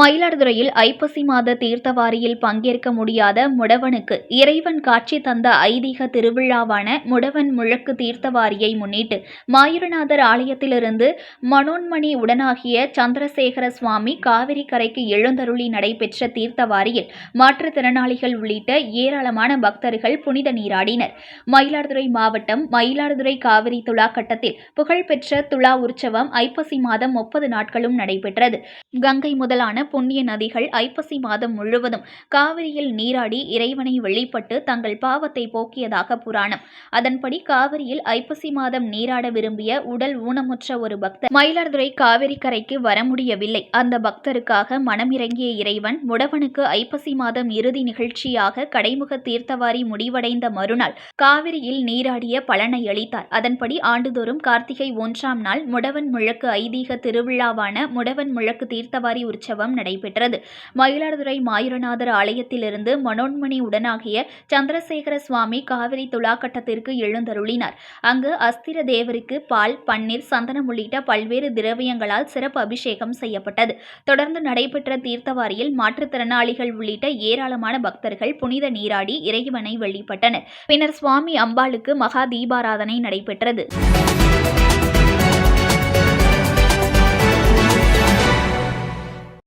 மயிலாடுதுறையில் ஐப்பசி மாத தீர்த்தவாரியில் பங்கேற்க முடியாத முடவனுக்கு இறைவன் காட்சி தந்த ஐதீக திருவிழாவான முடவன் முழக்கு தீர்த்தவாரியை முன்னிட்டு மாயூரநாதர் ஆலயத்திலிருந்து மனோன்மணி உடனாகிய சந்திரசேகர சுவாமி காவிரி கரைக்கு எழுந்தருளி நடைபெற்ற தீர்த்தவாரியில் மாற்றுத்திறனாளிகள் உள்ளிட்ட ஏராளமான பக்தர்கள் புனித நீராடினர். மயிலாடுதுறை மாவட்டம் மயிலாடுதுறை காவிரி துலா கட்டத்தில் புகழ்பெற்ற துலா உற்சவம் ஐப்பசி மாதம் 30 நாட்களும் நடைபெற்றது. கங்கை முதலான புண்ணிய நதிகள் ஐப்பசி மாதம் முழுவதும் காவிரியில் நீராடி இறைவனை வழிபட்டு தங்கள் பாவத்தை போக்கியதாக புராணம். அதன்படி காவிரியில் ஐப்பசி மாதம் நீராட விரும்பிய உடல் ஊனமுற்ற ஒரு பக்தர் மயிலாடுதுறை காவிரி கரைக்கு வர முடியவில்லை. அந்த பக்தருக்காக மனமிறங்கிய இறைவன் முடவனுக்கு ஐப்பசி மாதம் இறுதி நிகழ்ச்சியாக கடைமுக தீர்த்தவாரி முடிவடைந்த மறுநாள் காவிரியில் நீராடிய பலனை அளித்தார். அதன்படி ஆண்டுதோறும் கார்த்திகை 1ஆம் நாள் முடவன் முழக்கு ஐதீக திருவிழாவான முடவன் முழக்கு தீர்த்தவாரி உற்சவம் நடைபெற்றது. மயிலாடுதுறை மாயூரநாதர் ஆலயத்திலிருந்து மனோன்மணி உடனாகிய சந்திரசேகர சுவாமி காவிரி துலாக்கட்டத்திற்கு எழுந்தருளினார். அங்கு அஸ்திர தேவருக்கு பால், பன்னீர், சந்தனம் உள்ளிட்ட பல்வேறு திரவியங்களால் சிறப்பு அபிஷேகம் செய்யப்பட்டது. தொடர்ந்து நடைபெற்ற தீர்த்தவாரியில் மாற்றுத்திறனாளிகள் உள்ளிட்ட ஏராளமான பக்தர்கள் புனித நீராடி இறைவனை வழிபட்டனர். பின்னர் சுவாமி அம்பாளுக்கு மகா தீபாராதனை நடைபெற்றது.